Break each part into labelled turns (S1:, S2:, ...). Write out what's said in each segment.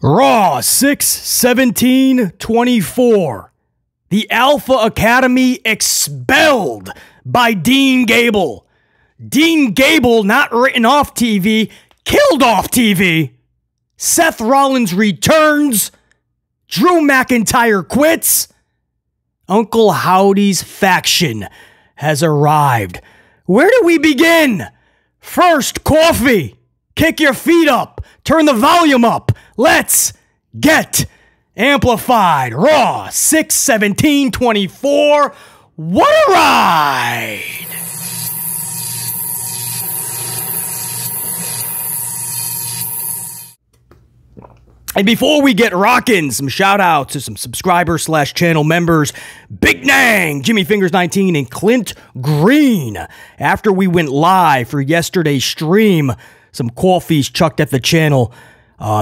S1: Raw 6/17/24. The Alpha Academy expelled by Dean Gable. Dean Gable not written off TV, killed off TV. Seth Rollins returns. Drew McIntyre quits. Uncle Howdy's faction has arrived. Where do we begin? First, coffee. Kick your feet up. Turn the volume up. Let's get amplified. Raw 6/17/24. What a ride! And before we get rocking, some shout outs to some subscribers / channel members, Big Nang, Jimmy Fingers 19, and Clint Green. After we went live for yesterday's stream, some coffees chucked at the channel.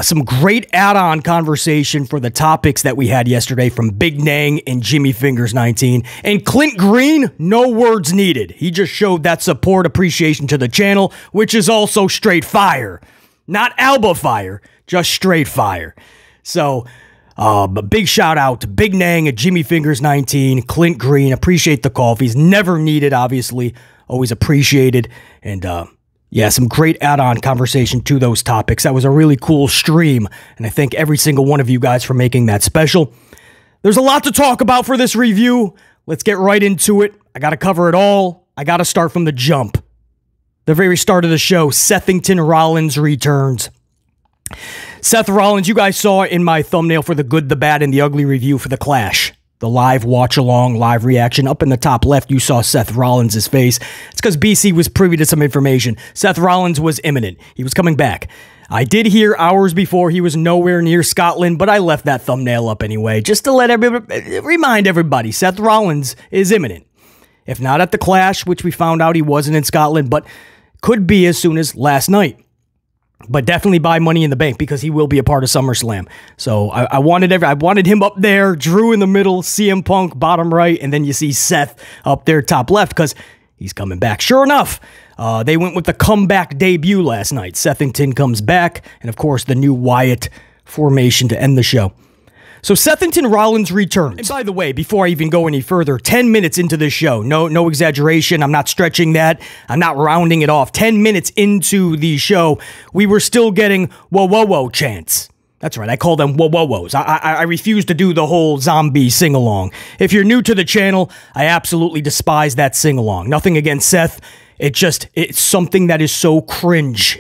S1: Some great add-on conversation for the topics that we had yesterday from Big Nang and Jimmy Fingers 19. And Clint Green, no words needed. He just showed that support, appreciation to the channel, which is also straight fire. Not Alba fire, just straight fire. So, a big shout out to Big Nang and Jimmy Fingers 19, Clint Green. Appreciate the coffees. Never needed, obviously. Always appreciated. And, yeah, some great add-on conversation to those topics. That was a really cool stream, and I thank every single one of you guys for making that special. There's a lot to talk about for this review. Let's get right into it. I got to cover it all. I got to start from the jump. The very start of the show, Sethington Rollins returns. Seth Rollins, you guys saw it in my thumbnail for the good, the bad, and the ugly review for the Clash. The live watch-along, live reaction. Up in the top left, you saw Seth Rollins' face. It's because BC was privy to some information. Seth Rollins was imminent. He was coming back. I did hear hours before he was nowhere near Scotland, but I left that thumbnail up anyway, just to let everybody, remind everybody, Seth Rollins is imminent. If not at the Clash, which we found out he wasn't in Scotland, but could be as soon as last night. But definitely buy Money in the Bank because he will be a part of SummerSlam. So I wanted him up there, Drew in the middle, CM Punk bottom right, and then you see Seth up there top left because he's coming back. Sure enough, they went with the comeback debut last night. Sethington comes back, and of course the new Wyatt formation to end the show. So Sethington Rollins returns. And by the way, before I even go any further, 10 minutes into this show, no exaggeration, I'm not stretching that, I'm not rounding it off. 10 minutes into the show, we were still getting whoa, whoa, whoa chants. That's right, I call them whoa, whoa, whoas. I refuse to do the whole zombie sing-along. If you're new to the channel, I absolutely despise that sing-along. Nothing against Seth, it's something that is so cringe.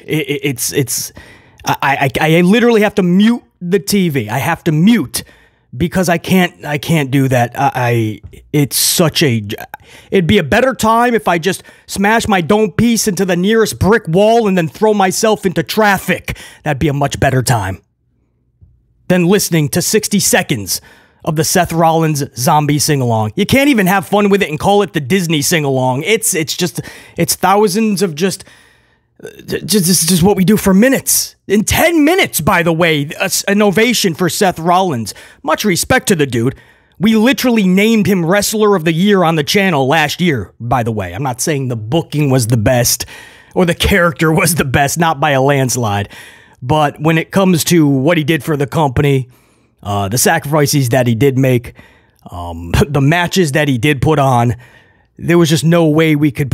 S1: I literally have to mute the TV. I have to mute because I can't do that. It'd be a better time if I just smash my dome piece into the nearest brick wall and then throw myself into traffic. That'd be a much better time than listening to 60 seconds of the Seth Rollins zombie sing-along. You can't even have fun with it and call it the Disney sing-along. It's thousands of just this is what we do for minutes. In 10 minutes, by the way, an ovation for Seth Rollins. Much respect to the dude. We literally named him Wrestler of the Year on the channel last year, by the way. I'm not saying the booking was the best or the character was the best, not by a landslide. But when it comes to what he did for the company, the sacrifices that he did make, the matches that he did put on, there was just no way we could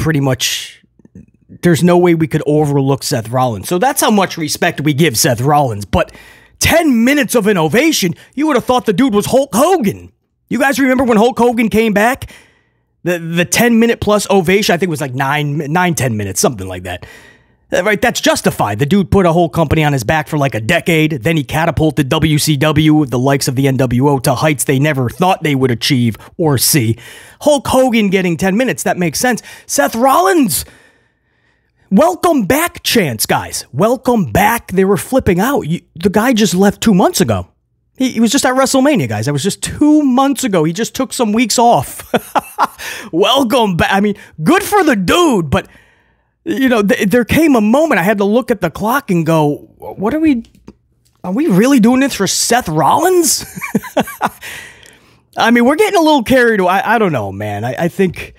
S1: there's no way we could overlook Seth Rollins. So that's how much respect we give Seth Rollins. But 10 minutes of an ovation, you would have thought the dude was Hulk Hogan. You guys remember when Hulk Hogan came back? The 10-minute plus ovation, I think it was like 10 minutes, something like that. Right, that's justified. The dude put a whole company on his back for like a decade. Then he catapulted WCW, the likes of the NWO, to heights they never thought they would achieve or see. Hulk Hogan getting 10 minutes, that makes sense. Seth Rollins, welcome back chants, guys. Welcome back. They were flipping out. The guy just left 2 months ago. He was just at WrestleMania, guys. That was just 2 months ago. He just took some weeks off. Welcome back. I mean, good for the dude, but, you know, there came a moment I had to look at the clock and go, what are we really doing this for Seth Rollins? I mean, we're getting a little carried away. I don't know, man. I think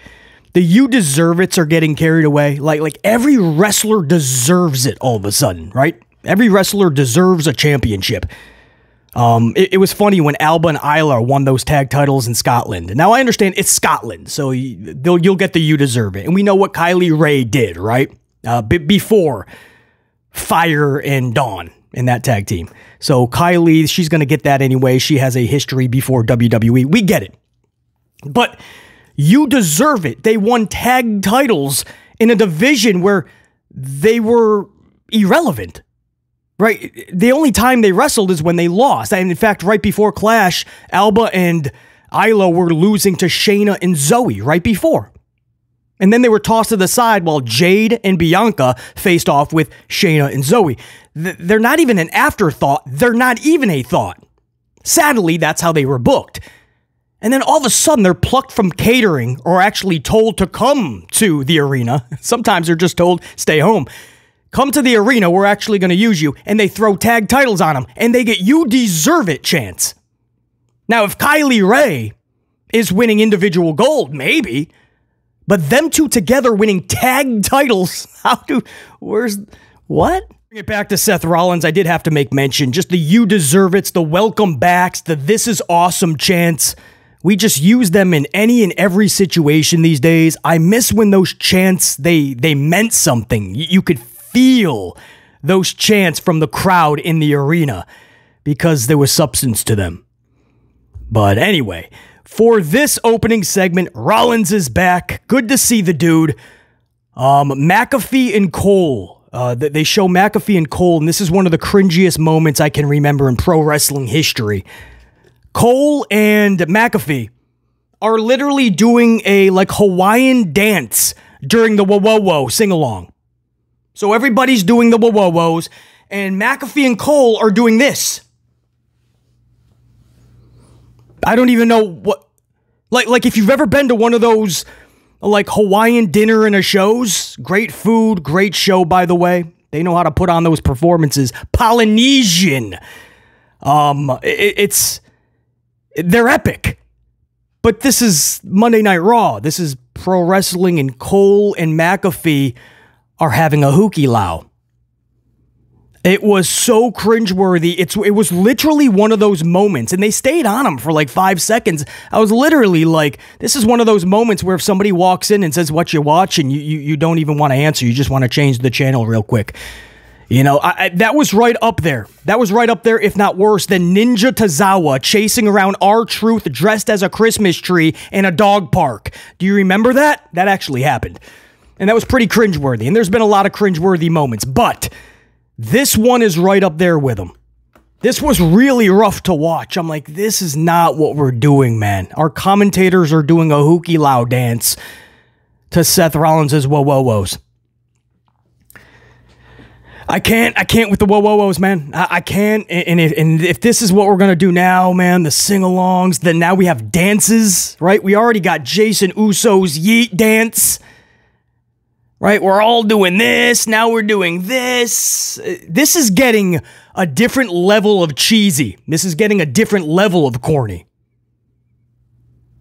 S1: the you deserve it's are getting carried away. Like every wrestler deserves it all of a sudden, right? Every wrestler deserves a championship. It was funny when Alba and Isla won those tag titles in Scotland. Now, I understand it's Scotland, so you'll get the you deserve it. And we know what Kylie Ray did, right? Before Fire and Dawn in that tag team. So Kylie, she's going to get that anyway. She has a history before WWE. We get it. But you deserve it. They won tag titles in a division where they were irrelevant. Right? The only time they wrestled is when they lost. And in fact, right before Clash, Alba and Isla were losing to Shayna and Zoe right before. And then they were tossed to the side while Jade and Bianca faced off with Shayna and Zoe. They're not even an afterthought. They're not even a thought. Sadly, that's how they were booked. And then all of a sudden, they're plucked from catering or actually told to come to the arena. Sometimes they're just told, stay home. Come to the arena, we're actually going to use you. And they throw tag titles on them. And they get you deserve it chance. Now, if Kylie Ray is winning individual gold, maybe. But them two together winning tag titles, what? Bring it back to Seth Rollins, I did have to make mention. Just the you deserve it's, the welcome backs, the this is awesome chants. We just use them in any and every situation these days. I miss when those chants, they meant something. You could feel those chants from the crowd in the arena because there was substance to them. But anyway, for this opening segment, Rollins is back. Good to see the dude. McAfee and Cole. They show McAfee and Cole, and this is one of the cringiest moments I can remember in pro wrestling history. Cole and McAfee are literally doing a Hawaiian dance during the whoa sing-along. So everybody's doing the whoa-whoa-whoas, and McAfee and Cole are doing this. I don't even know what... Like if you've ever been to one of those, Hawaiian dinner and a shows, great food, great show, by the way. They know how to put on those performances. Polynesian. They're epic. But this is Monday Night Raw. This is pro wrestling, and Cole and McAfee are having a hookie low. It was so cringeworthy. It was literally one of those moments, and they stayed on him for 5 seconds. I was literally like, this is one of those moments where if somebody walks in and says what you watch, and you don't even want to answer, you just want to change the channel real quick. You know, that was right up there. That was right up there, if not worse, than Ninja Tozawa chasing around R-Truth dressed as a Christmas tree in a dog park. Do you remember that? That actually happened. And that was pretty cringeworthy. And there's been a lot of cringeworthy moments. But this one is right up there with them. This was really rough to watch. I'm like, this is not what we're doing, man. Our commentators are doing a hookie low dance to Seth Rollins' whoa-whoa-whoas. I can't with the whoa-whoa-whoas, man. I can't. And if this is what we're going to do now, man, the sing-alongs, then now we have dances, right? We already got Jason Uso's yeet dance, right? We're all doing this. Now we're doing this. This is getting a different level of cheesy. This is getting a different level of corny.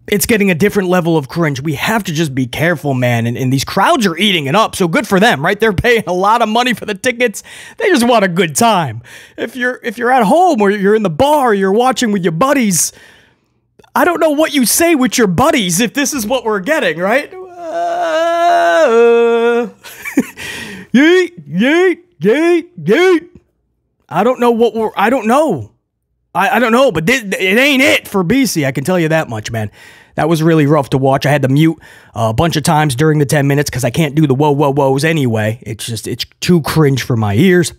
S1: It's getting a different level of cringe. We have to just be careful, man. And these crowds are eating it up. So good for them, right? They're paying a lot of money for the tickets. They just want a good time. If you're at home or you're in the bar, or you're watching with your buddies, I don't know what you say with your buddies if this is what we're getting, right? Yeet, yeet, yeet, yeet. I don't know what we're... I don't know, but it ain't it for BC. I can tell you that much, man. That was really rough to watch. I had to mute a bunch of times during the 10 minutes because I can't do the whoa-whoa-whoas anyway. It's too cringe for my ears.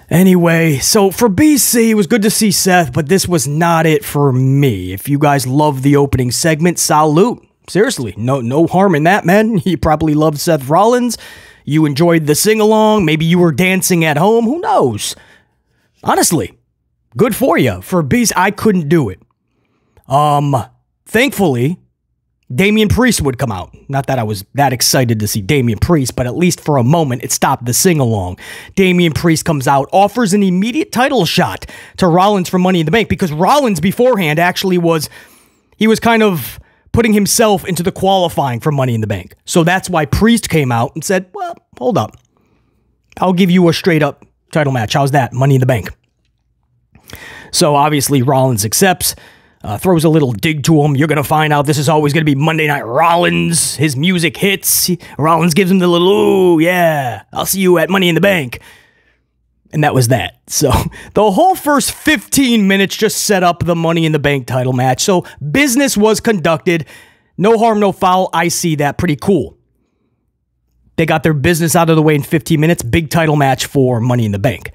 S1: Anyway, so for BC, it was good to see Seth, but this was not it for me. If you guys love the opening segment, salute. Seriously, no harm in that, man. You probably loved Seth Rollins. You enjoyed the sing-along. Maybe you were dancing at home. Who knows? Honestly, good for you. For BC, I couldn't do it. Thankfully, Damian Priest would come out. Not that I was that excited to see Damian Priest, but at least for a moment, it stopped the sing-along. Damian Priest comes out, offers an immediate title shot to Rollins for Money in the Bank, because Rollins beforehand actually was kind of putting himself into the qualifying for Money in the Bank. So that's why Priest came out and said, well, hold up. I'll give you a straight-up title match. How's that? Money in the Bank. So obviously Rollins accepts, throws a little dig to him. You're going to find out this is always going to be Monday Night Rollins. His music hits. Rollins gives him the little, ooh, yeah, I'll see you at Money in the Bank. And that was that. So the whole first 15 minutes just set up the Money in the Bank title match. So business was conducted. No harm, no foul. I see that. Pretty cool. They got their business out of the way in 15 minutes. Big title match for Money in the Bank.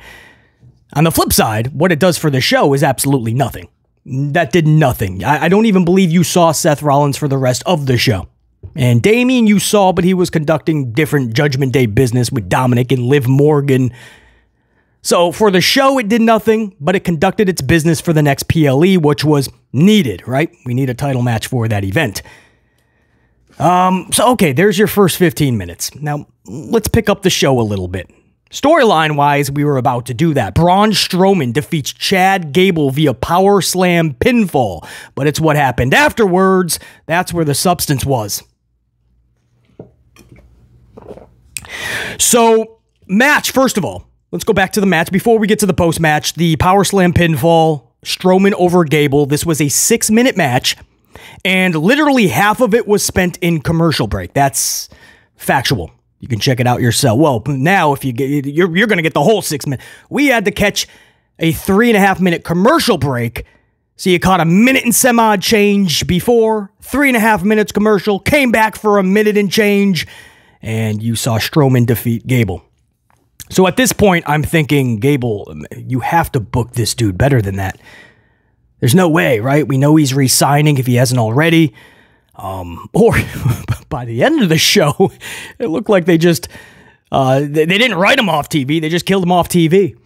S1: On the flip side, what it does for the show is absolutely nothing. That did nothing. I don't even believe you saw Seth Rollins for the rest of the show. And Damian you saw, but he was conducting different Judgment Day business with Dominik and Liv Morgan. So for the show, it did nothing, but it conducted its business for the next PLE, which was needed, right? We need a title match for that event. Okay, there's your first 15 minutes. Now, let's pick up the show a little bit. Storyline-wise, we were about to do that. Braun Strowman defeats Chad Gable via power slam pinfall, but it's what happened afterwards. That's where the substance was. So, match, first of all, let's go back to the match. Before we get to the post-match, the power slam pinfall, Strowman over Gable. This was a 6-minute match, and literally half of it was spent in commercial break. That's factual. You can check it out yourself. Well, now if you get, you're going to get the whole 6 minutes. We had to catch a 3.5-minute commercial break. So you caught a minute and some odd change before, 3.5 minutes commercial, came back for a minute and change, and you saw Strowman defeat Gable. So at this point, I'm thinking, Gable, you have to book this dude better than that. There's no way, right? We know he's re-signing if he hasn't already. Or by the end of the show, it looked like they just, they didn't write him off TV. They just killed him off TV.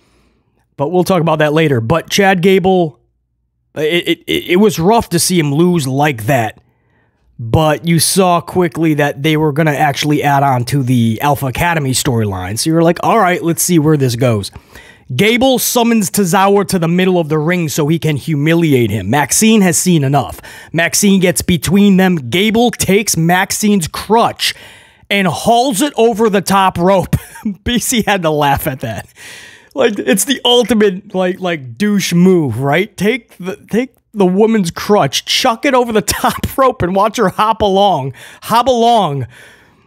S1: But we'll talk about that later. But Chad Gable, it was rough to see him lose like that. But you saw quickly that they were going to actually add on to the Alpha Academy storyline. So you were like, all right, let's see where this goes. Gable summons Tozawa to the middle of the ring so he can humiliate him. Maxine has seen enough. Maxine gets between them. Gable takes Maxine's crutch and hauls it over the top rope. BC had to laugh at that. Like, it's the ultimate like douche move, right? Take the woman's crutch, chuck it over the top rope, and watch her hop along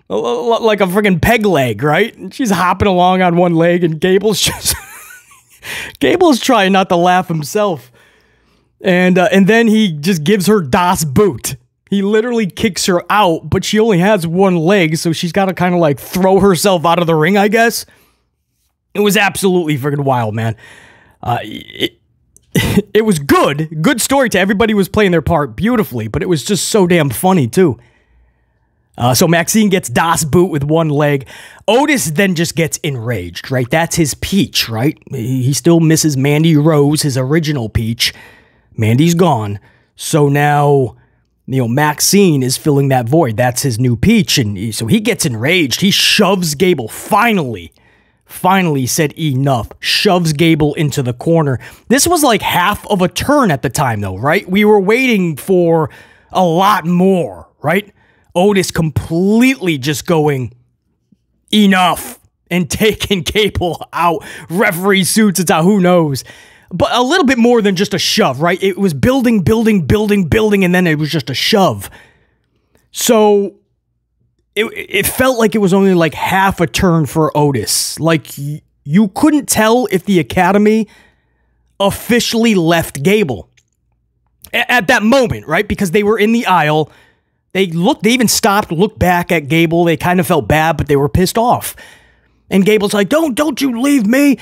S1: like a friggin' peg leg, right? She's hopping along on one leg, and Gable's just Gable's trying not to laugh himself. And then he just gives her Das Boot. He literally kicks her out, but she only has one leg, so she's got to kind of like throw herself out of the ring, I guess. It was absolutely freaking wild, man. It was good. Good story to everybody was playing their part beautifully, but it was just so damn funny, too. So Maxine gets Das Boot with one leg. Otis then just gets enraged, right? That's his peach, right? He still misses Mandy Rose, his original peach. Mandy's gone. So now, Maxine is filling that void. That's his new peach. And so he gets enraged. He shoves Gable. Finally said enough. Shoves Gable into the corner. This was like half of a turn at the time, though, right? We were waiting for a lot more, right? Otis completely just going, enough, and taking Gable out. Referee suits, it's out, who knows. But a little bit more than just a shove, right? It was building, and then it was just a shove. So it felt like it was only like half a turn for Otis. Like, you couldn't tell if the Academy officially left Gable at that moment, right? Because they were in the aisle. They even stopped, looked back at Gable. They kind of felt bad, but they were pissed off. And Gable's like, don't you leave me.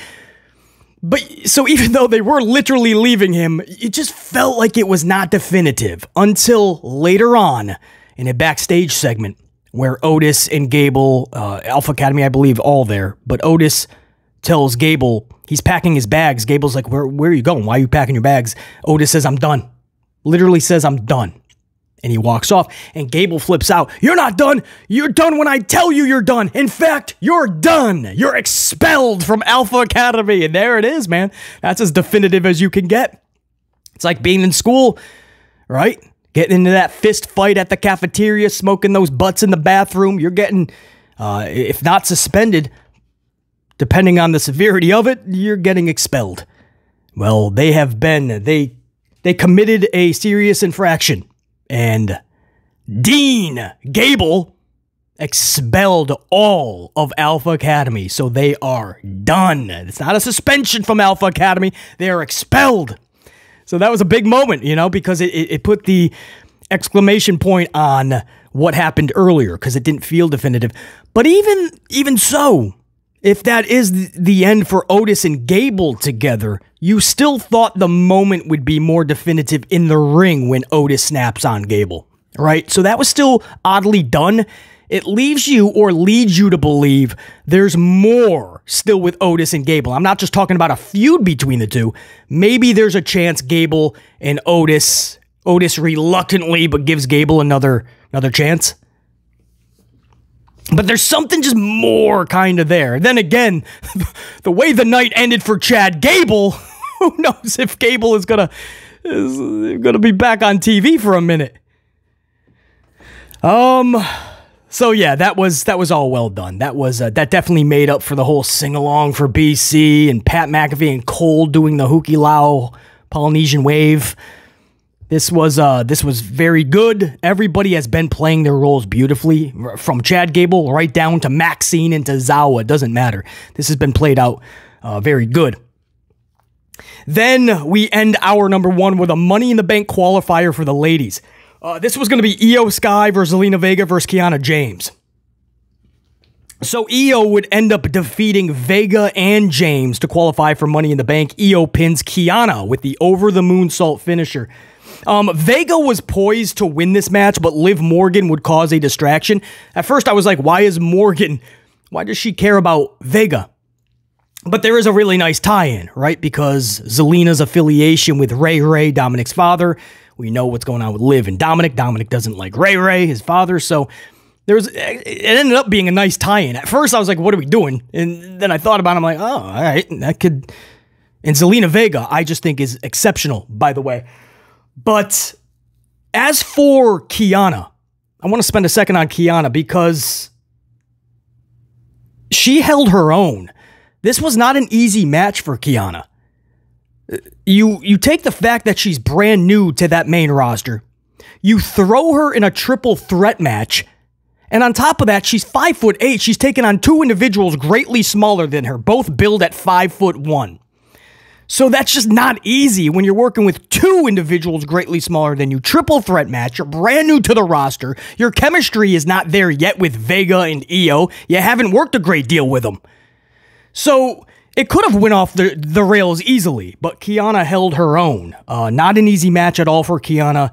S1: But so even though they were literally leaving him, it just felt like it was not definitive until later on in a backstage segment where Otis and Gable, Alpha Academy, I believe, all there. But Otis tells Gable he's packing his bags. Gable's like, where are you going? Why are you packing your bags? Otis says, I'm done. Literally says, I'm done. And he walks off, and Gable flips out. You're not done. You're done when I tell you you're done. In fact, you're done. You're expelled from Alpha Academy. And there it is, man. That's as definitive as you can get. It's like being in school, right? Getting into that fist fight at the cafeteria, smoking those butts in the bathroom. You're getting, if not suspended, depending on the severity of it, you're getting expelled. Well, they committed a serious infraction, and Dean Gable expelled all of Alpha Academy, so they are done. It's not a suspension from Alpha Academy, they are expelled. So that was a big moment, you know, because it put the exclamation point on what happened earlier, because it didn't feel definitive. But even so, if that is the end for Otis and Gable together, you still thought the moment would be more definitive in the ring when Otis snaps on Gable, right? So that was still oddly done. It leaves you or leads you to believe there's more still with Otis and Gable. I'm not just talking about a feud between the two. Maybe there's a chance Gable and Otis reluctantly, but gives Gable another chance. But there's something just more kind of there. Then again, the way the night ended for Chad Gable, who knows if Gable is gonna be back on TV for a minute. So yeah, that was all well done. That definitely made up for the whole sing-along for BC and Pat McAfee and Cole doing the Huki Lao Polynesian wave. This was very good. Everybody has been playing their roles beautifully, from Chad Gable right down to Maxine and to Zawa. It doesn't matter. This has been played out very good. Then we end hour number 1 with a Money in the Bank qualifier for the ladies. This was going to be Io Sky versus Zelina Vega versus Kiana James. So Io would end up defeating Vega and James to qualify for Money in the Bank. Io pins Kiana with the over-the-moonsault finisher. Vega was poised to win this match, but Liv Morgan would cause a distraction. At first, I was like, why does she care about Vega? But there is a really nice tie-in, right? Because Zelina's affiliation with Ray, Dominik's father. We know what's going on with Liv and Dominik. Dominik doesn't like Ray, his father, so it ended up being a nice tie-in. At first, I was like, what are we doing? And then I thought about it, I'm like, oh, all right, that could... And Zelina Vega, I just think is exceptional, by the way. But as for Kiana, I want to spend a second on Kiana because she held her own. This was not an easy match for Kiana. You take the fact that she's brand new to that main roster, you throw her in a triple threat match, and on top of that, she's 5'8". She's taken on 2 individuals greatly smaller than her, both billed at 5'1". So that's just not easy when you're working with 2 individuals greatly smaller than you. Triple threat match. You're brand new to the roster. Your chemistry is not there yet with Vega and Io. You haven't worked a great deal with them. So it could have went off the rails easily, but Kiana held her own. Not an easy match at all for Kiana,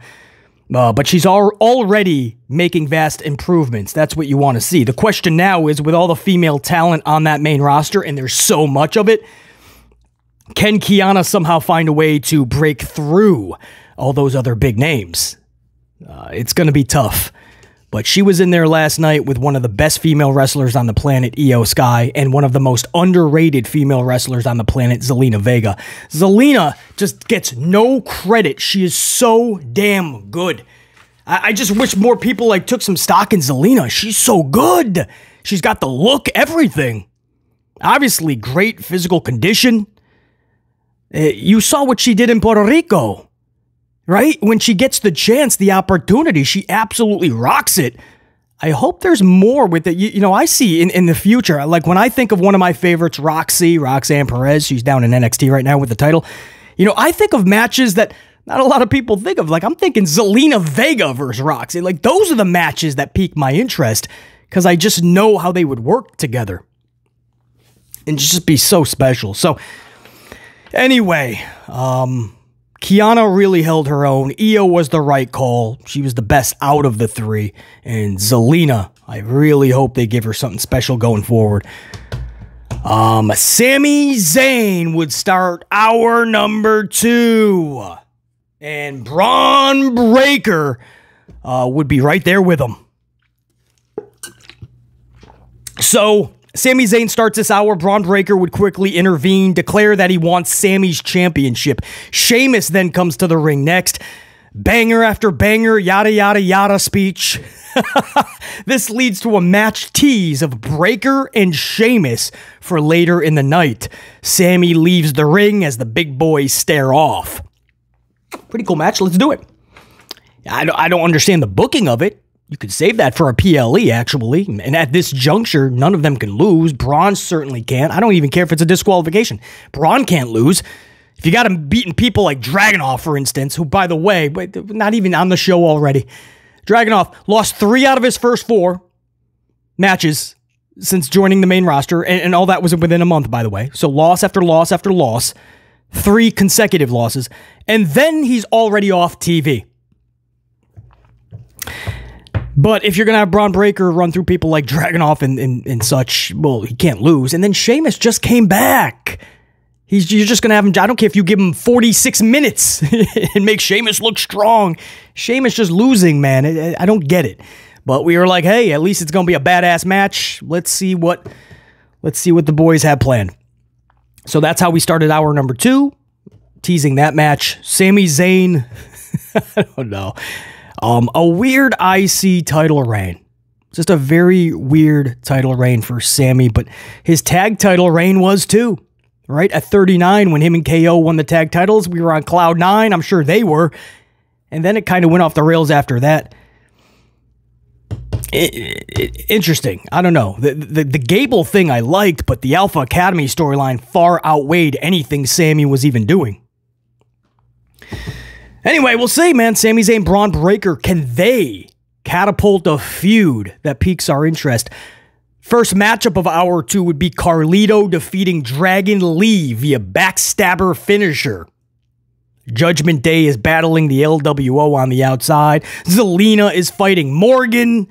S1: but she's already making vast improvements. That's what you want to see. The question now is, with all the female talent on that main roster, and there's so much of it, can Kiana somehow find a way to break through all those other big names? It's going to be tough. But she was in there last night with one of the best female wrestlers on the planet, Io Sky, and one of the most underrated female wrestlers on the planet, Zelina Vega. Zelina just gets no credit. She is so damn good. I just wish more people took some stock in Zelina. She's so good. She's got the look, everything. Obviously, great physical condition. You saw what she did in Puerto Rico, right? When she gets the chance, the opportunity, she absolutely rocks it. I hope there's more with it. You know, I see in the future, like when I think of one of my favorites, Roxanne Perez, she's down in NXT right now with the title. You know, I think of matches that not a lot of people think of. Like, I'm thinking Zelina Vega versus Roxy. Like, those are the matches that pique my interest because I just know how they would work together and just be so special. So, anyway, Kiana really held her own. Io was the right call. She was the best out of the 3. And Zelina, I really hope they give her something special going forward. Sami Zayn would start hour number 2. And Braun Breaker would be right there with him. So, Sami Zayn starts this hour. Braun Breaker would quickly intervene, declare that he wants Sami's championship. Sheamus then comes to the ring next. Banger after banger, yada, yada, yada speech. This leads to a match tease of Breakker and Sheamus for later in the night. Sami leaves the ring as the big boys stare off. Pretty cool match. Let's do it. I don't understand the booking of it. You could save that for a PLE, actually. And at this juncture, none of them can lose. Braun certainly can't. I don't even care if it's a disqualification. Braun can't lose. If you got him beating people like Dragunov, for instance, who, by the way, not even on the show already. Dragunov lost 3 out of his first 4 matches since joining the main roster, and all that was within a month, by the way. So loss after loss after loss, 3 consecutive losses, and then he's already off TV. But if you're going to have Braun Breaker run through people like Dragunov and such, well, he can't lose. And then Sheamus just came back. You're just going to have him, I don't care if you give him 46 minutes and make Sheamus look strong. Sheamus just losing, man. I don't get it. But we were like, hey, at least it's going to be a badass match. Let's see what the boys have planned. So that's how we started hour number 2, teasing that match. Sami Zayn, I don't know. A weird IC title reign. Just a very weird title reign for Sami, but his tag title reign was too. Right at 39, when him and KO won the tag titles, we were on cloud 9. I'm sure they were. And then it kind of went off the rails after that. Interesting. I don't know. The Gable thing I liked, but the Alpha Academy storyline far outweighed anything Sami was even doing. Anyway, we'll see, man. Sami Zayn, Braun Breaker, can they catapult a feud that piques our interest? First matchup of hour 2 would be Carlito defeating Dragon Lee via backstabber finisher. Judgment Day is battling the LWO on the outside. Zelina is fighting Morgan.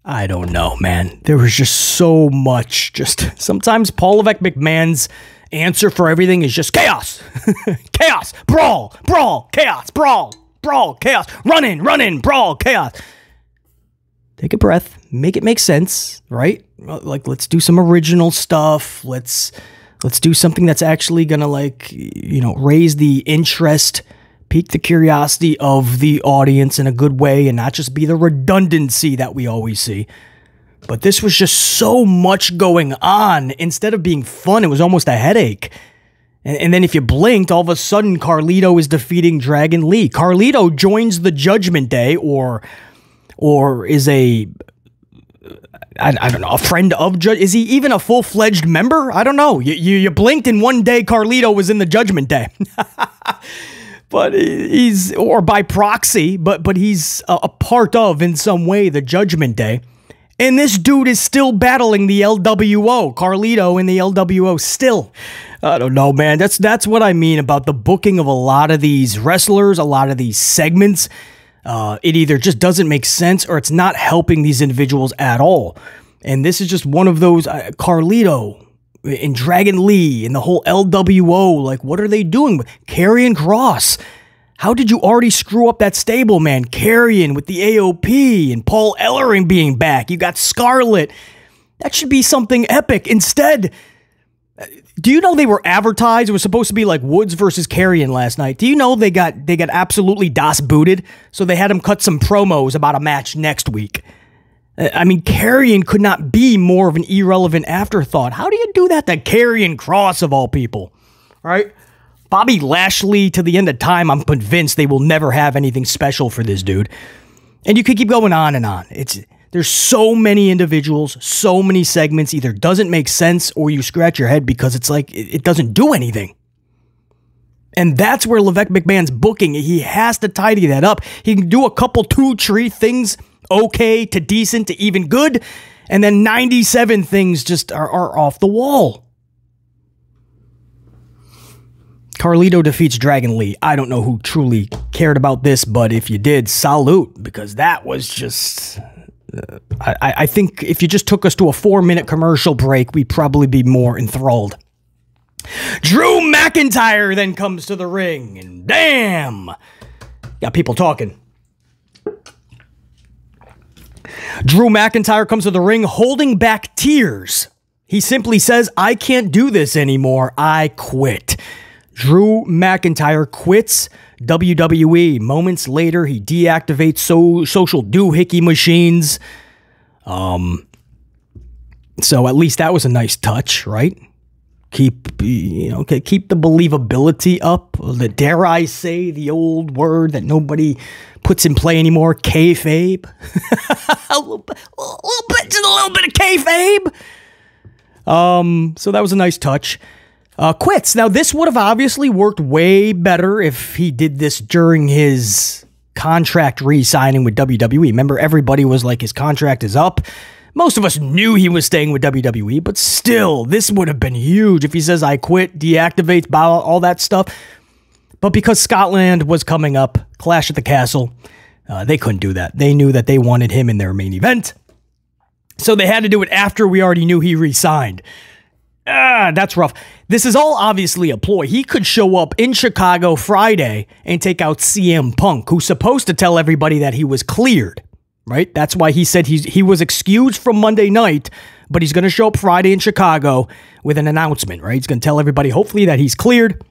S1: I don't know, man. There was just so much. Just sometimes Paul Levesque McMahon's answer for everything is just chaos. Chaos. Brawl. Brawl. Chaos. Brawl. Brawl. Chaos. Run in. Brawl. Chaos. Take a breath. Make it make sense, right? Like, let's do some original stuff. Let's do something that's actually gonna, like, you know, raise the interest, pique the curiosity of the audience in a good way, and not just be the redundancy that we always see. But this was just so much going on. Instead of being fun, it was almost a headache. And then if you blinked, all of a sudden Carlito is defeating Dragon Lee. Carlito joins the Judgment Day, or is I don't know, a friend of Judge. Is he even a full-fledged member? I don't know. You blinked and one day Carlito was in the Judgment Day. But he's, or by proxy, but he's a part of, in some way, the Judgment Day. And this dude is still battling the LWO. Carlito in the LWO still. I don't know, man. That's what I mean about the booking of a lot of these wrestlers, a lot of these segments. It either just doesn't make sense or it's not helping these individuals at all. And this is just one of those, Carlito and Dragon Lee and the whole LWO. Like, what are they doing with Karrion Kross? How did you already screw up that stable, man? Karrion with the AOP and Paul Ellering being back. You got Scarlett. That should be something epic. Instead, do you know they were advertised? It was supposed to be like Woods versus Karrion last night. Do you know they got absolutely DOS booted? So they had him cut some promos about a match next week. I mean, Karrion could not be more of an irrelevant afterthought. How do you do that to Karrion Kross of all people? Right? Bobby Lashley to the end of time, I'm convinced they will never have anything special for this dude. And you could keep going on and on. There's so many individuals, so many segments, either doesn't make sense or you scratch your head because it's like it doesn't do anything. And that's where Levesque McMahon's booking. He has to tidy that up. He can do a couple 2-3 things okay to decent to even good, and then 97 things just are off the wall. Carlito defeats Dragon Lee. I don't know who truly cared about this, but if you did, salute, because that was just... I think if you just took us to a 4-minute commercial break, we'd probably be more enthralled. Drew McIntyre then comes to the ring, and damn! Got people talking. Drew McIntyre comes to the ring holding back tears. He simply says, I can't do this anymore. I quit. Drew McIntyre quits WWE. Moments later, he deactivates social doohickey machines. So at least that was a nice touch, right? Keep the believability up. Dare I say the old word that nobody puts in play anymore, kayfabe. a little bit of kayfabe. So that was a nice touch. Quits. Now, this would have obviously worked way better if he did this during his contract re-signing with WWE. Remember, everybody was like, his contract is up. Most of us knew he was staying with WWE, but still, this would have been huge if he says, I quit, deactivates, all that stuff. But because Scotland was coming up, Clash at the Castle, they couldn't do that. They knew that they wanted him in their main event. So they had to do it after we already knew he re-signed. That's rough. This is all obviously a ploy. He could show up in Chicago Friday and take out CM Punk, who's supposed to tell everybody that he was cleared, right? That's why he said he was excused from Monday night, but he's going to show up Friday in Chicago with an announcement, right? He's going to tell everybody, hopefully, that he's cleared.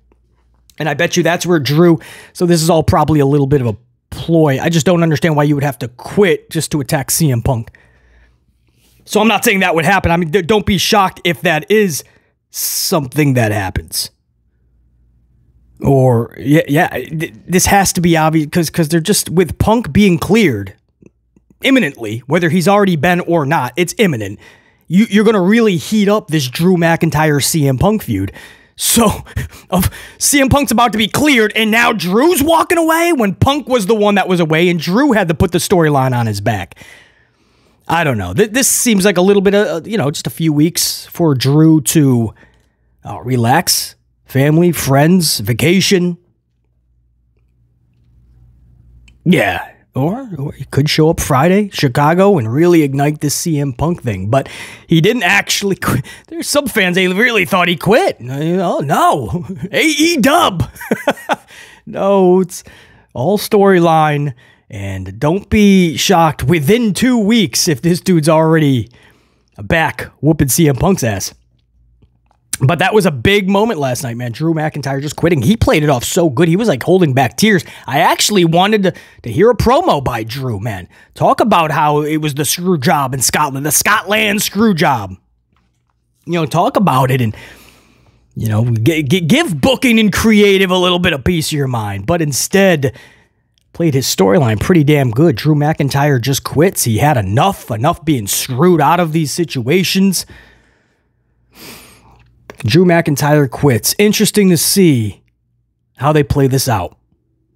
S1: And I bet you that's where Drew, so this is all probably a little bit of a ploy. I just don't understand why you would have to quit just to attack CM Punk. So I'm not saying that would happen. I mean, don't be shocked if that is something that happens. Or, this has to be obvious because they're just, with Punk being cleared imminently, whether he's already been or not, it's imminent. You're going to really heat up this Drew McIntyre CM Punk feud. So, CM Punk's about to be cleared, and now Drew's walking away when Punk was the one that was away, and Drew had to put the storyline on his back. I don't know. This seems like a little bit of, just a few weeks for Drew to relax, family, friends, vacation. Yeah. Or he could show up Friday, Chicago, and really ignite this CM Punk thing. But he didn't actually quit. There's some fans, they really thought he quit. No. AE-dub. No, it's all storyline. And don't be shocked within 2 weeks if this dude's already back whooping CM Punk's ass. But that was a big moment last night, man. Drew McIntyre just quitting. He played it off so good. He was like holding back tears. I actually wanted to hear a promo by Drew, man. Talk about how it was the screw job in Scotland. The Scotland screw job. Talk about it and, give booking and creative a little bit of peace of your mind. But instead, played his storyline pretty damn good. Drew McIntyre just quits. He had enough being screwed out of these situations. Drew McIntyre quits. Interesting to see how they play this out.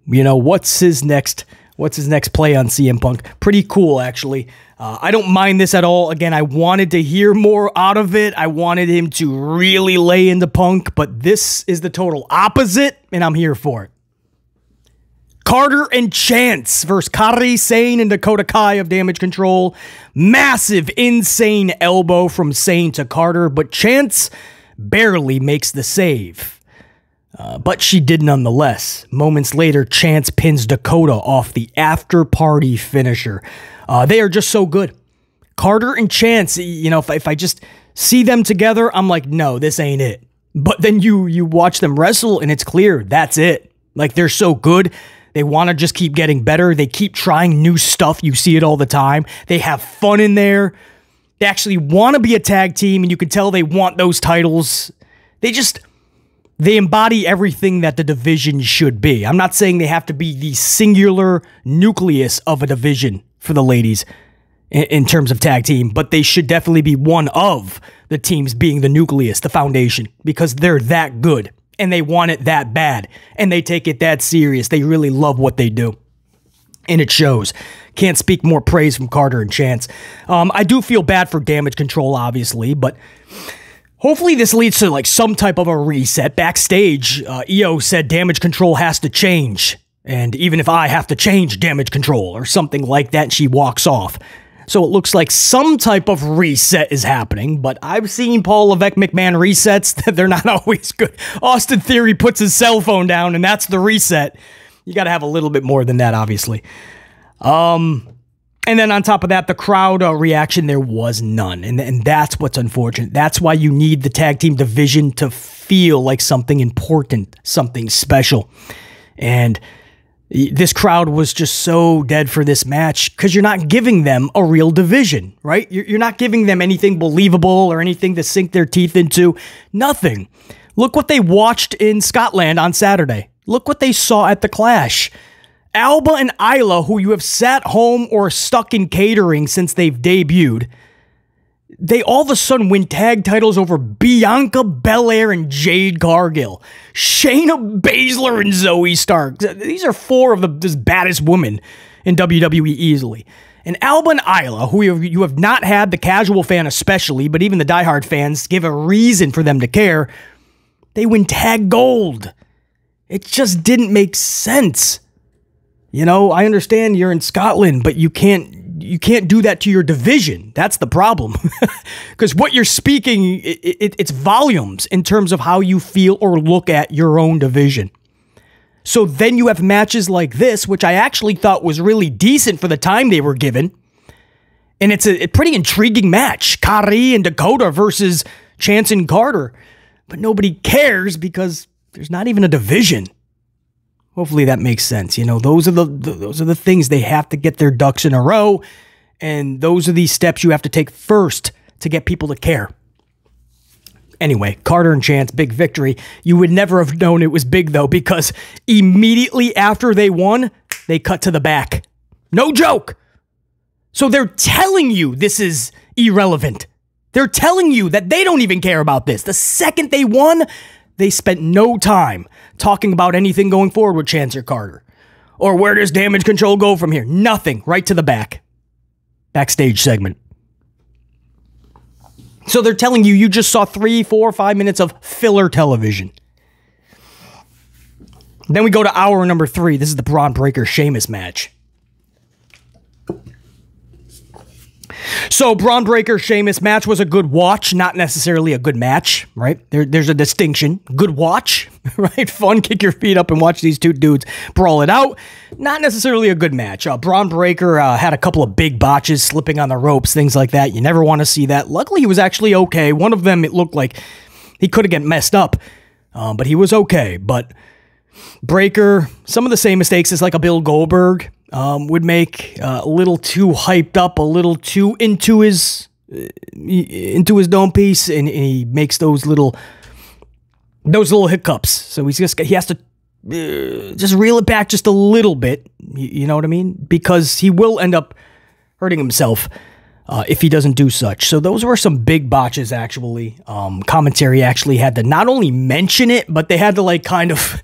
S1: What's his next play on CM Punk? Pretty cool, actually. I don't mind this at all. Again, I wanted to hear more out of it. I wanted him to really lay into Punk, but this is the total opposite, and I'm here for it. Carter and Chance versus Kairi Sane and Dakota Kai of Damage Control. Massive, insane elbow from Sane to Carter, but Chance barely makes the save. But she did nonetheless. Moments later, Chance pins Dakota off the after-party finisher. They are just so good. Carter and Chance, if I just see them together, I'm like, no, this ain't it. But then you watch them wrestle, and it's clear that's it. Like, they're so good. They want to just keep getting better. They keep trying new stuff. You see it all the time. They have fun in there. They actually want to be a tag team, and you can tell they want those titles. They embody everything that the division should be. I'm not saying they have to be the singular nucleus of a division for the ladies in terms of tag team, but they should definitely be one of the teams being the nucleus, the foundation, because they're that good. And they want it that bad, and they take it that serious. They really love what they do, and it shows. Can't speak more praise from Carter and Chance. I do feel bad for Damage Control, obviously, but hopefully this leads to like some type of a reset. Backstage, EO said Damage Control has to change, and even if I have to change Damage Control or something like that, she walks off. So it looks like some type of reset is happening, but I've seen Paul Levesque McMahon resets that they're not always good. Austin Theory puts his cell phone down, and that's the reset. You got to have a little bit more than that, obviously. And then on top of that, the crowd reaction, there was none, and that's what's unfortunate. That's why you need the tag team division to feel like something important, something special. And this crowd was just so dead for this match because you're not giving them a real division, right? You're not giving them anything believable or anything to sink their teeth into. Nothing. Look what they watched in Scotland on Saturday. Look what they saw at the Clash. Alba and Isla, who you have sat home or stuck in catering since they've debuted, they all of a sudden win tag titles over Bianca Belair and Jade Cargill, Shayna Baszler and Zoe Stark. These are four of the baddest women in WWE easily. And Alba and Isla, who you have not had, the casual fan especially, but even the diehard fans give a reason for them to care, they win tag gold. It just didn't make sense. You know, I understand you're in Scotland, but you can't do that to your division. That's the problem. Because what you're speaking, it's volumes in terms of how you feel or look at your own division. So then you have matches like this, which I actually thought was really decent for the time they were given. And it's a pretty intriguing match. Kairi and Dakota versus Chance and Carter. But nobody cares because there's not even a division. Hopefully that makes sense. You know, those are the things they have to get their ducks in a row, and those are the steps you have to take first to get people to care. Anyway, Carter and Chance, big victory. You would never have known it was big, though, because immediately after they won, they cut to the back. No joke. So they're telling you this is irrelevant. They're telling you that they don't even care about this. The second they won, they spent no time talking about anything going forward with Chance or Carter. Or where does Damage Control go from here? Nothing. Right to the back. Backstage segment. So they're telling you you just saw 3, 4, 5 minutes of filler television. Then we go to hour number 3. This is the Braun Breaker Sheamus match. So, Braun Breaker Sheamus match was a good watch, not necessarily a good match, right? There's a distinction. Good watch, right? Fun, kick your feet up and watch these two dudes brawl it out. Not necessarily a good match. Braun Breaker had a couple of big botches, slipping on the ropes, things like that. You never want to see that. Luckily, he was actually okay. One of them, it looked like he could have gotten messed up, but he was okay. But Breaker, some of the same mistakes as like a Bill Goldberg would make, a little too hyped up, a little too into his dome piece, and he makes those little hiccups. So he has to just reel it back just a little bit. You know what I mean? Because he will end up hurting himself if he doesn't do such. So those were some big botches, actually. Commentary actually had to not only mention it, but they had to like kind of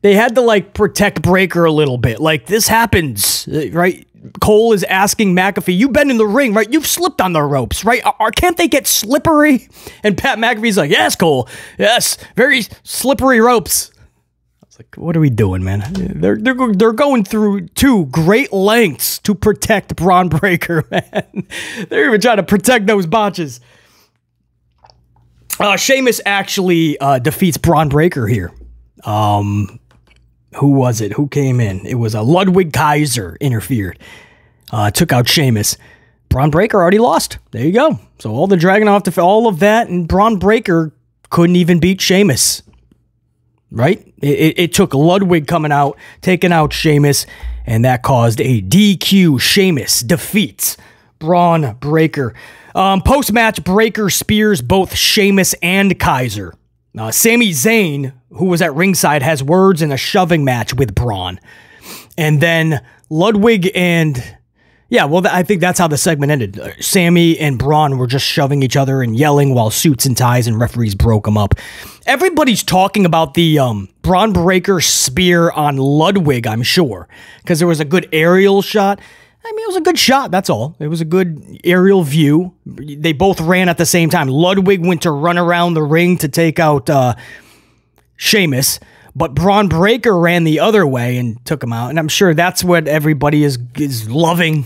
S1: they had to like protect Breaker a little bit. Like, this happens, right? Cole is asking McAfee, you've been in the ring, right? You've slipped on the ropes, right? Can't they get slippery? And Pat McAfee's like, yes, Cole. Yes, very slippery ropes. I was like, what are we doing, man? They're going through two great lengths to protect Braun Breaker, man. They're even trying to protect those botches. Sheamus actually defeats Braun Breaker here. Who was it? Who came in? It was a Ludwig Kaiser interfered. Took out Sheamus. Braun Breaker already lost. There you go. So all the dragging off to all of that, and Braun Breaker couldn't even beat Sheamus. Right? It took Ludwig coming out, taking out Sheamus, and that caused a DQ. Sheamus defeats Braun Breaker. Post-match, Breaker spears both Sheamus and Kaiser. Sami Zayn, who was at ringside, has words in a shoving match with Braun. And then Ludwig and... yeah, well, I think that's how the segment ended. Sami and Braun were just shoving each other and yelling while suits and ties and referees broke them up. Everybody's talking about the Braun Breaker spear on Ludwig, I'm sure, because there was a good aerial shot. I mean, it was a good shot, that's all. It was a good aerial view. They both ran at the same time. Ludwig went to run around the ring to take out Sheamus, but Braun Breaker ran the other way and took him out, and I'm sure that's what everybody is loving.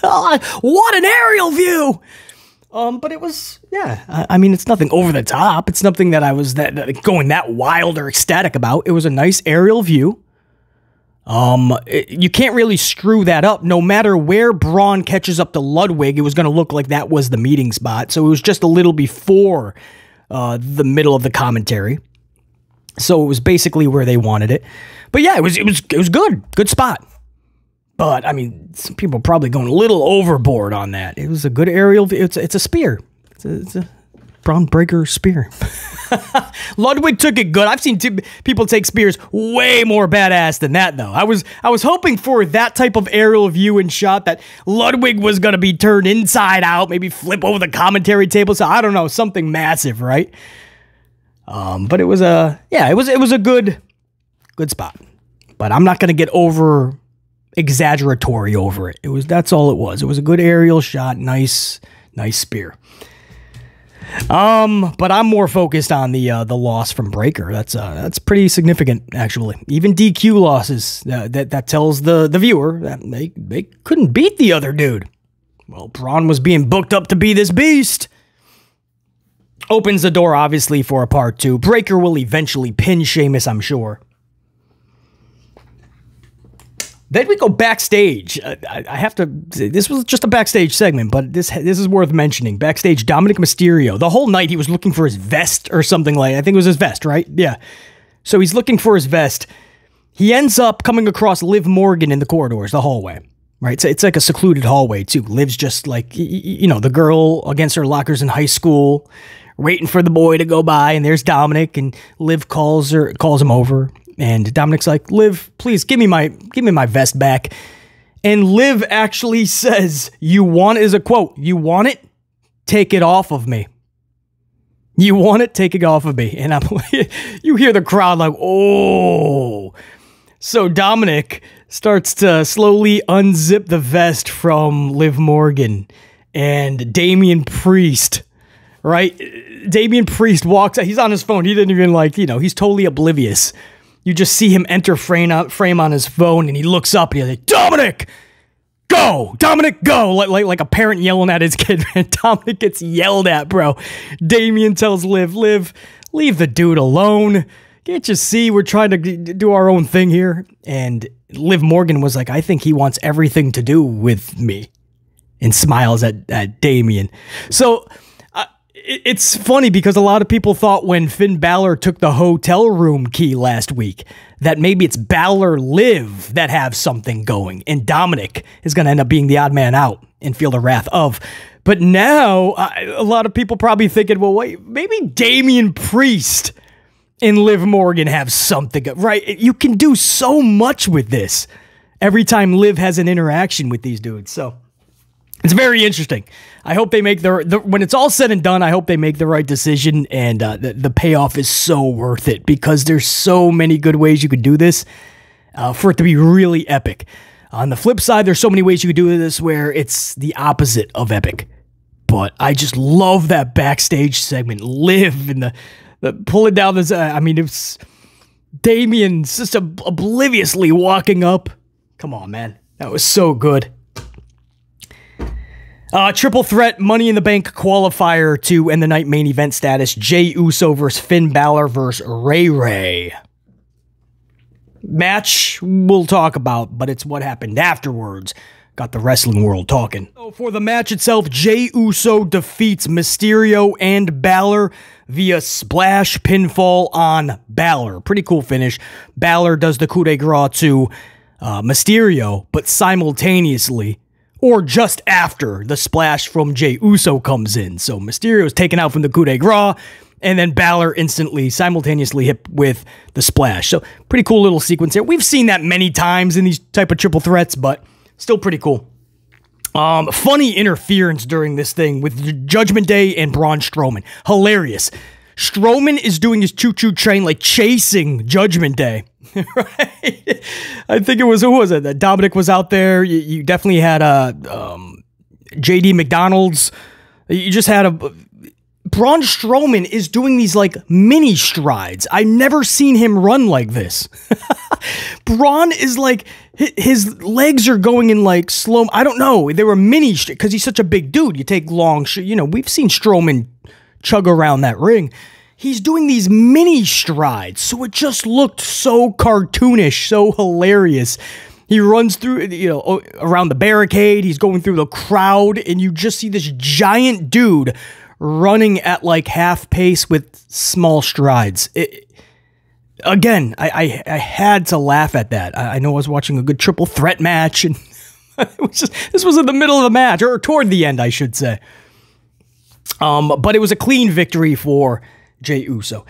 S1: What an aerial view! But it was, yeah, I mean, it's nothing over the top. It's nothing that I was going that wild or ecstatic about. It was a nice aerial view. You can't really screw that up. No matter where Braun catches up to Ludwig, it was going to look like that was the meeting spot. So it was just a little before the middle of the commentary. So it was basically where they wanted it. But yeah, it was good spot. But I mean, some people are probably going a little overboard on that. It was a good aerial. It's a spear. It's a Braun Breaker spear. Ludwig took it good. I've seen people take spears way more badass than that, though. I was hoping for that type of aerial view and shot that Ludwig was gonna be turned inside out, maybe flip over the commentary table. So I don't know, something massive, right? But it was a good spot. But I'm not gonna get over exaggeratory over it. That's all it was. It was a good aerial shot, nice spear. But I'm more focused on the loss from Breaker. That's pretty significant, actually. Even DQ losses, that tells the viewer that they couldn't beat the other dude. Well, Braun was being booked up to be this beast. Opens the door, obviously, for a part 2. Breaker will eventually pin Sheamus, I'm sure. Then we go backstage. I have to. This was just a backstage segment, but this is worth mentioning. Backstage, Dominik Mysterio. The whole night he was looking for his vest or something like. I think it was his vest, right? Yeah. So he's looking for his vest. He ends up coming across Liv Morgan in the corridors, the hallway. Right. So it's like a secluded hallway too. Liv's just like the girl against her lockers in high school, waiting for the boy to go by, and there's Dominik, and Liv calls him over. And Dominik's like, Liv, please give me my vest back. And Liv actually says, is a quote, "You want it? Take it off of me. You want it? Take it off of me." And you hear the crowd like, oh. So Dominik starts to slowly unzip the vest from Liv Morgan. And Damian Priest, right? Damian Priest walks out. He's on his phone. He didn't even he's totally oblivious. You just see him enter frame on his phone, and he looks up, and he's like, "Dominik, go! Dominik, go!" Like a parent yelling at his kid. And Dominik gets yelled at, bro. Damian tells Liv, leave the dude alone. Can't you see we're trying to do our own thing here? And Liv Morgan was like, "I think he wants everything to do with me," and smiles at Damian. So it's funny because a lot of people thought when Finn Balor took the hotel room key last week that maybe it's Balor Liv that have something going, and Dominik is going to end up being the odd man out and feel the wrath of. But now a lot of people probably thinking, well, wait, maybe Damian Priest and Liv Morgan have something, right? You can do so much with this every time Liv has an interaction with these dudes. So it's very interesting. I hope they make when it's all said and done, I hope they make the right decision, and the payoff is so worth it because there's so many good ways you could do this for it to be really epic. On the flip side, there's so many ways you could do this where it's the opposite of epic. But I just love that backstage segment. Liv and the pulling down this. It's Damian just obliviously walking up. Come on, man. That was so good. Triple threat Money in the Bank qualifier to end the night main event status. Jey Uso versus Finn Balor versus Ray. Match we'll talk about, but it's what happened afterwards. Got the wrestling world talking. So for the match itself, Jey Uso defeats Mysterio and Balor via splash pinfall on Balor. Pretty cool finish. Balor does the coup de grace to Mysterio, but simultaneously, or just after, the splash from Jey Uso comes in. So Mysterio is taken out from the coup de grace, and then Balor simultaneously hit with the splash. So pretty cool little sequence here. We've seen that many times in these type of triple threats, but still pretty cool. Funny interference during this thing with Judgment Day and Braun Strowman. Hilarious. Strowman is doing his choo-choo train, like chasing Judgment Day. Right? I think it was, who was it? Dominik was out there. You definitely had JD McDonald's. You just had Braun Strowman is doing these like mini strides. I've never seen him run like this. Braun is like, his legs are going in like slow. I don't know. They were mini because he's such a big dude. You take long, we've seen Strowman chug around that ring. He's doing these mini strides, so it just looked so cartoonish, so hilarious. He runs through, around the barricade. He's going through the crowd, and you just see this giant dude running at like half pace with small strides. Again, I had to laugh at that. I know I was watching a good triple threat match, and this was in the middle of the match, or toward the end, I should say. But it was a clean victory for Jey Uso.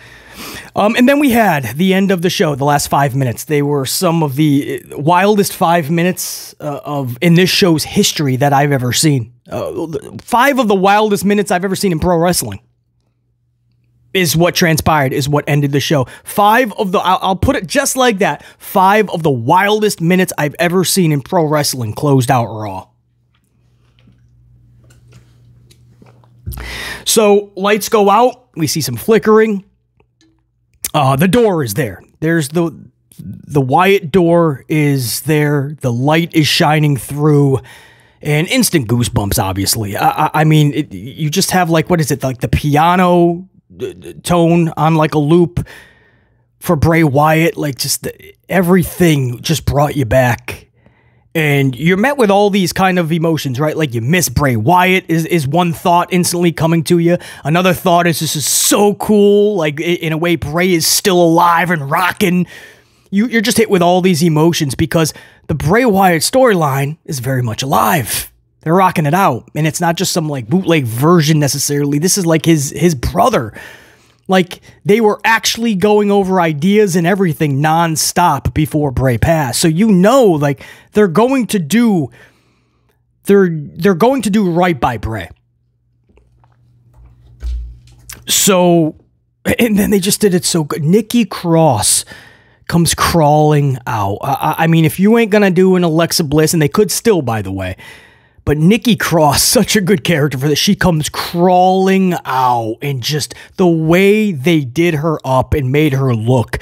S1: And then we had the end of the show, the last 5 minutes. They were some of the wildest 5 minutes in this show's history that I've ever seen. 5 of the wildest minutes I've ever seen in pro wrestling is what transpired, is what ended the show. 5 of the, I'll put it just like that, 5 of the wildest minutes I've ever seen in pro wrestling closed out Raw. So, lights go out, we see some flickering. The door is there. There's the Wyatt door is there. The light is shining through. And instant goosebumps, obviously. I mean, you just have like, what is it? Like the piano tone on like a loop for Bray Wyatt. Like just everything just brought you back. And you're met with all these kind of emotions, right? Like you miss Bray Wyatt is one thought instantly coming to you. Another thought is this is so cool. Like in a way, Bray is still alive and rocking. You're just hit with all these emotions because the Bray Wyatt storyline is very much alive. They're rocking it out. And it's not just some like bootleg version necessarily. This is like his brother. Like, they were actually going over ideas and everything nonstop before Bray passed. So you know, like, they're going to do right by Bray. So, and then they just did it so good. Nikki Cross comes crawling out. I mean, if you ain't gonna do an Alexa Bliss, and they could still, by the way, but Nikki Cross, such a good character for this. She comes crawling out, and just the way they did her up and made her look,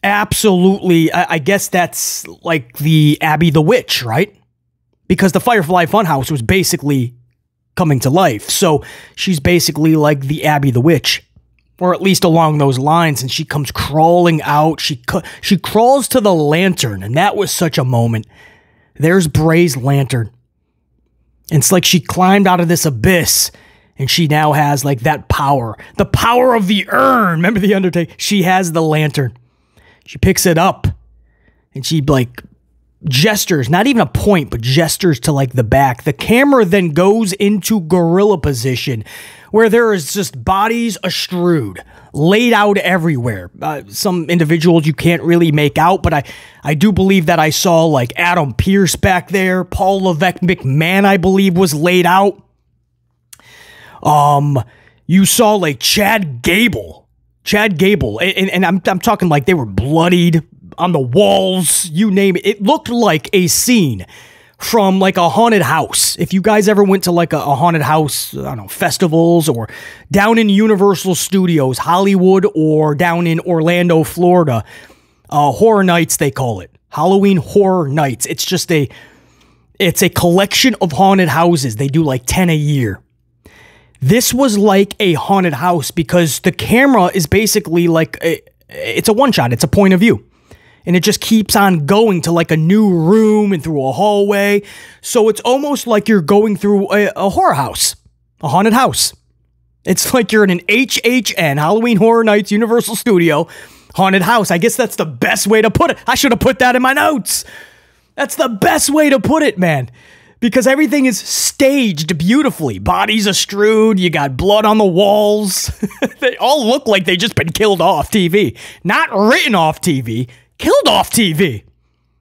S1: absolutely, I guess that's like the Abby the Witch, right? Because the Firefly Funhouse was basically coming to life. So she's basically like the Abby the Witch, or at least along those lines, and she comes crawling out. She crawls to the lantern, and that was such a moment. There's Bray's lantern. And it's like she climbed out of this abyss, and she now has like that power. The power of the urn. Remember The Undertaker? She has the lantern. She picks it up, and she like gestures, not even a point, but gestures to like the back. The camera then goes into gorilla position, where there is just bodies astrewed, laid out everywhere. Some individuals you can't really make out, but I do believe that I saw like Adam Pearce back there. Paul Levesque McMahon, I believe, was laid out. You saw like Chad Gable, and I'm talking like they were bloodied on the walls, you name it. It looked like a scene from like a haunted house. If you guys ever went to like a haunted house, I don't know, festivals, or down in Universal Studios, Hollywood, or down in Orlando, Florida, horror nights, they call it. Halloween Horror Nights. It's a collection of haunted houses. They do like 10 a year. This was like a haunted house because the camera is basically like it's a one shot. It's a point of view. And it just keeps on going to like a new room and through a hallway. So it's almost like you're going through a horror house, a haunted house. It's like you're in an HHN, Halloween Horror Nights, Universal Studio, haunted house. I guess that's the best way to put it. I should have put that in my notes. That's the best way to put it, man. Because everything is staged beautifully. Bodies are strewed. You got blood on the walls. They all look like they just been killed off TV. Not written off TV. Killed off TV.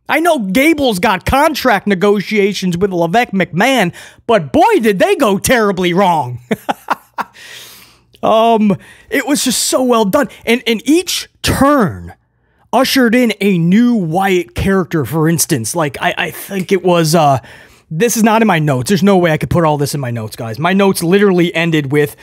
S1: I know Gable's got contract negotiations with Levesque McMahon, but boy, did they go terribly wrong. It was just so well done. And each turn ushered in a new Wyatt character, for instance. Like, I think it was, this is not in my notes. There's no way I could put all this in my notes, guys. My notes literally ended with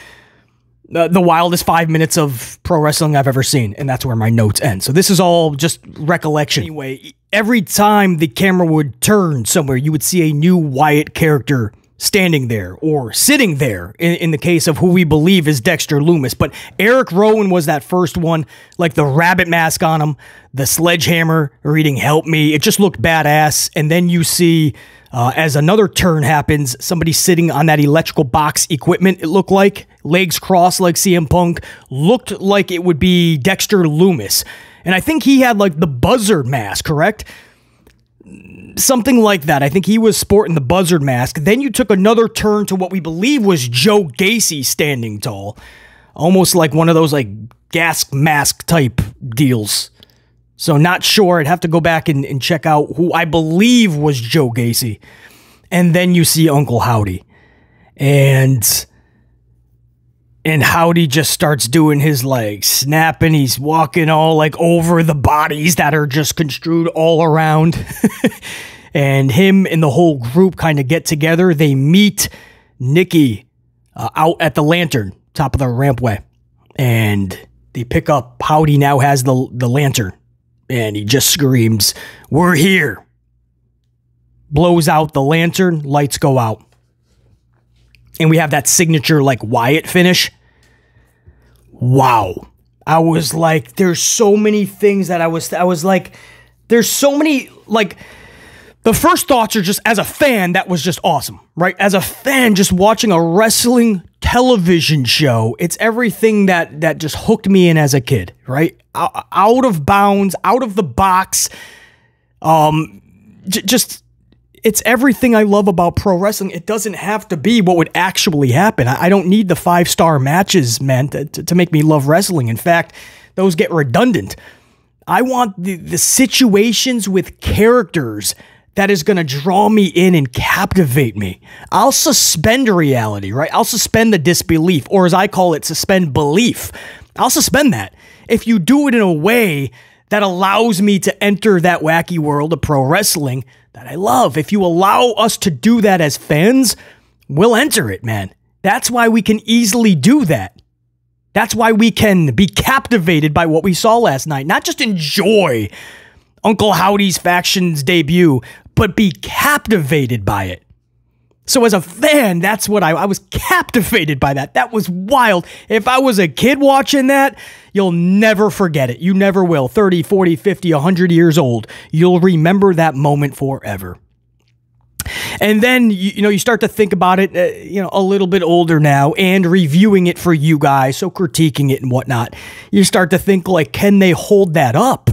S1: the wildest 5 minutes of pro wrestling I've ever seen, and that's where my notes end. So this is all just recollection. Anyway, every time the camera would turn somewhere, you would see a new Wyatt character standing there or sitting there in the case of who we believe is Dexter Lumis. But Eric Rowan was that first one, like the rabbit mask on him, the sledgehammer reading "Help Me." It just looked badass. And then you see, as another turn happens, somebody sitting on that electrical box equipment, it looked like legs crossed like CM Punk, looked like it would be Dexter Lumis. And I think he had like the buzzard mask, correct? Something like that. I think he was sporting the buzzard mask. Then you took another turn to what we believe was Joe Gacy standing tall. Almost like one of those like gas mask type deals. So not sure. I'd have to go back and check out who I believe was Joe Gacy. And then you see Uncle Howdy. And Howdy just starts doing his legs, snapping. He's walking all like over the bodies that are just construed all around. And him and the whole group kind of get together. They meet Nikki out at the lantern, top of the rampway. And they pick up, Howdy now has the lantern. And he just screams, "We're here." Blows out the lantern, lights go out. And we have that signature like Wyatt finish. Wow. I was like, there's so many things that I was like, there's so many, like, the first thoughts are just, as a fan, that was just awesome, right? As a fan, just watching a wrestling television show, it's everything that just hooked me in as a kid, right? Out of bounds, out of the box, just... It's everything I love about pro wrestling. It doesn't have to be what would actually happen. I don't need the 5-star matches, man, to make me love wrestling. In fact, those get redundant. I want the situations with characters that is going to draw me in and captivate me. I'll suspend reality, right? I'll suspend the disbelief, or as I call it, suspend belief. I'll suspend that. If you do it in a way that allows me to enter that wacky world of pro wrestling that I love. If you allow us to do that as fans, we'll enter it, man. That's why we can easily do that. That's why we can be captivated by what we saw last night. Not just enjoy Uncle Howdy's Faction's debut, but be captivated by it. So as a fan, that's what I was captivated by that. That was wild. If I was a kid watching that, you'll never forget it. You never will. 30, 40, 50, 100 years old. You'll remember that moment forever. And then, you start to think about it, a little bit older now and reviewing it for you guys, so critiquing it and whatnot. You start to think, like, can they hold that up?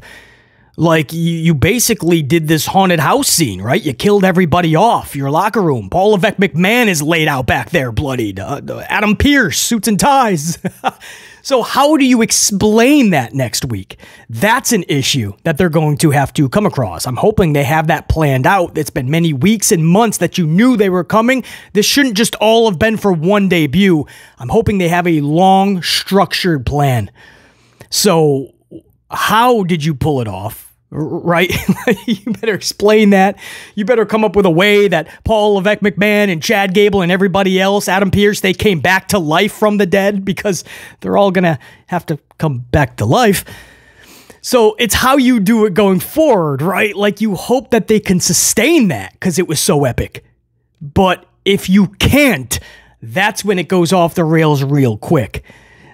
S1: Like, you basically did this haunted house scene, right? You killed everybody off. Your locker room. Paul Levesque McMahon is laid out back there, bloodied. Adam Pearce, suits and ties. So how do you explain that next week? That's an issue that they're going to have to come across. I'm hoping they have that planned out. It's been many weeks and months that you knew they were coming. This shouldn't just all have been for one debut. I'm hoping they have a long, structured plan. So how did you pull it off? Right? You better explain that. You better come up with a way that Paul Levesque McMahon and Chad Gable and everybody else, Adam Pearce, they came back to life from the dead, because they're all going to have to come back to life. So it's how you do it going forward, right? Like, you hope that they can sustain that because it was so epic. But if you can't, that's when it goes off the rails real quick.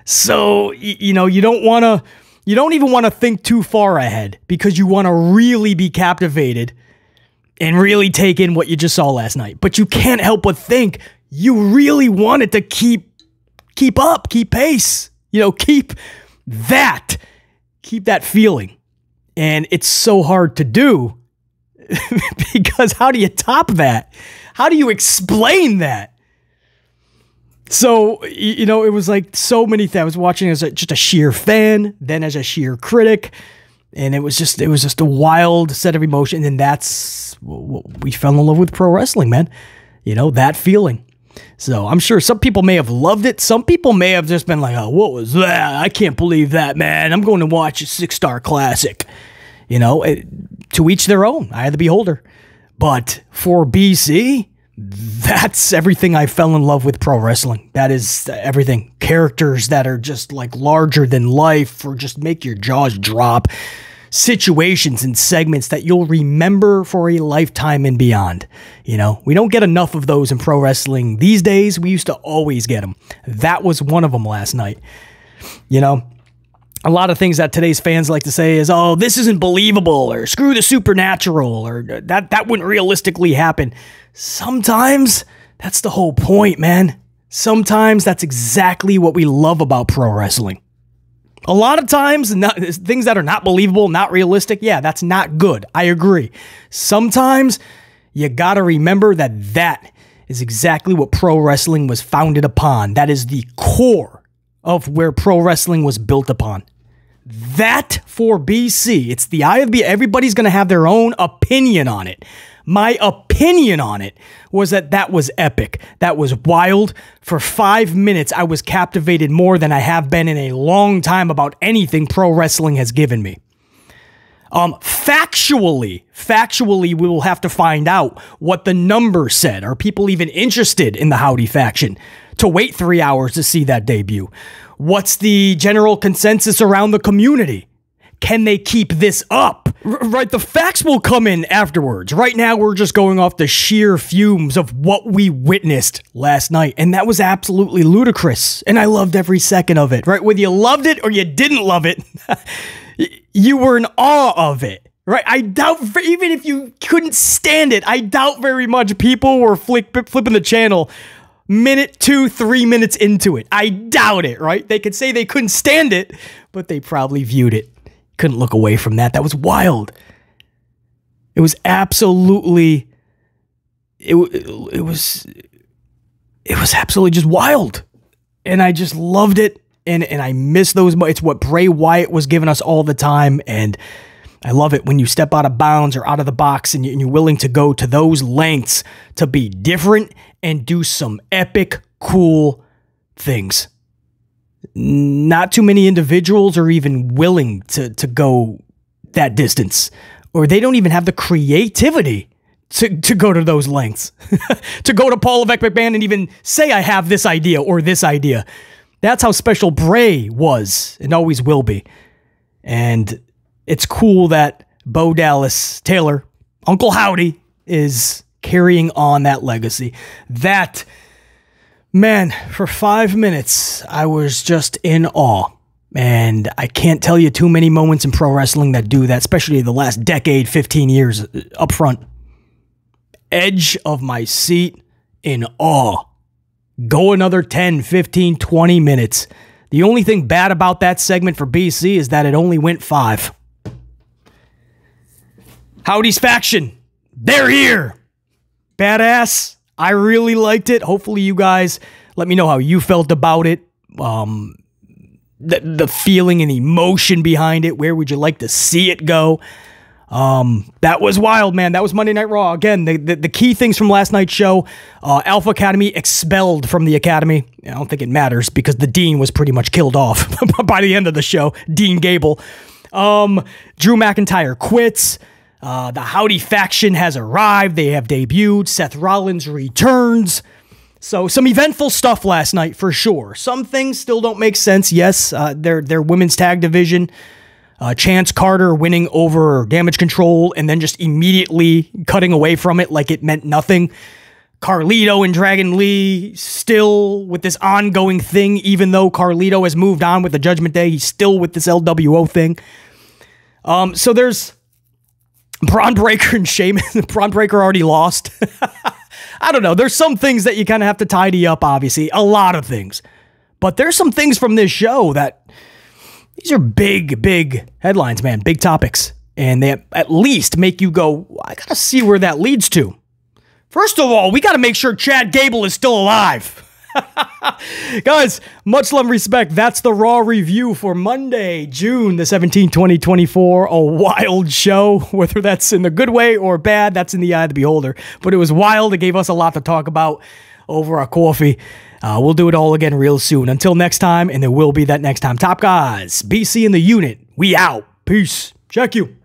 S1: So, you don't even want to think too far ahead, because you want to really be captivated and really take in what you just saw last night. But you can't help but think you really want it to keep up, keep pace, keep that feeling. And it's so hard to do because how do you top that? How do you explain that? So, it was like so many things. I was watching as just a sheer fan, then as a sheer critic, and it was just a wild set of emotions, and that's what we fell in love with pro wrestling, man. That feeling. So I'm sure some people may have loved it. Some people may have just been like, "Oh, what was that? I can't believe that, man. I'm going to watch a 6-star classic." To each their own. Eye of the beholder. But for BC, that's everything I fell in love with pro wrestling. That is everything. Characters that are just like larger than life, or just make your jaws drop. Situations and segments that you'll remember for a lifetime and beyond. We don't get enough of those in pro wrestling these days. We used to always get them. That was one of them last night. A lot of things that today's fans like to say is, "Oh, this isn't believable," or "Screw the supernatural," or that wouldn't realistically happen. Sometimes that's the whole point, man. Sometimes that's exactly what we love about pro wrestling. A lot of times, things that are not believable, not realistic, yeah, that's not good. I agree. Sometimes you gotta remember that that is exactly what pro wrestling was founded upon. That is the core of where pro wrestling was built upon. That for BC, it's the eye of the, everybody's gonna have their own opinion on it. My opinion on it was that that was epic. That was wild. For 5 minutes, I was captivated more than I have been in a long time about anything pro wrestling has given me. Factually, we will have to find out what the numbers said. Are people even interested in the Howdy faction to wait 3 hours to see that debut? What's the general consensus around the community? Can they keep this up? Right, the facts will come in afterwards. Right now, we're just going off the sheer fumes of what we witnessed last night, and that was absolutely ludicrous, and I loved every second of it, right? Whether you loved it or you didn't love it, you were in awe of it, right? I doubt, even if you couldn't stand it, I doubt very much people were flipping the channel minute 2, 3 minutes into it. I doubt it, right? They could say they couldn't stand it, but they probably viewed it. Couldn't look away from that. That was wild. It was absolutely, it was absolutely just wild. And I just loved it. And I miss those. It's what Bray Wyatt was giving us all the time. And I love it when you step out of bounds or out of the box and you're willing to go to those lengths to be different and do some epic, cool things. Not too many individuals are even willing to go that distance, or they don't even have the creativity to go to those lengths, to go to Paul Levesque McMahon and even say, I have this idea or this idea. That's how special Bray was and always will be. And it's cool that Bo Dallas Taylor, Uncle Howdy, is carrying on that legacy. That, man, for 5 minutes, I was just in awe. And I can't tell you too many moments in pro wrestling that do that, especially the last decade, 15 years up front. Edge of my seat, in awe. Go another 10, 15, 20 minutes. The only thing bad about that segment for BC is that it only went 5. Howdy's faction, they're here. Badass. I really liked it. Hopefully you guys let me know how you felt about it. The feeling and emotion behind it. Where would you like to see it go? That was wild, man. That was Monday Night Raw. Again, the key things from last night's show. Alpha Academy expelled from the Academy. I don't think it matters because the Dean was pretty much killed off by the end of the show. Dean Gable. Drew McIntyre quits. The Howdy faction has arrived. They have debuted. Seth Rollins returns. So some eventful stuff last night for sure. Some things still don't make sense. Yes, their women's tag division. Chance Carter winning over Damage Control and then just immediately cutting away from it like it meant nothing. Carlito and Dragon Lee still with this ongoing thing, even though Carlito has moved on with the Judgment Day. He's still with this LWO thing. So there's Braun Breaker and Sheamus. Braun Breaker already lost. I don't know. There's some things that you kind of have to tidy up, obviously. A lot of things. But there's some things from this show that these are big, big headlines, man. Big topics. And they at least make you go, I got to see where that leads to. First of all, we got to make sure Chad Gable is still alive. Guys, much love and respect. That's the Raw review for Monday, June the 17th, 2024. A wild show, whether that's in the good way or bad, that's in the eye of the beholder. But it was wild. It gave us a lot to talk about over our coffee. We'll do it all again real soon. Until next time, and there will be that next time. Top guys, BC in the unit. We out. Peace. Check you.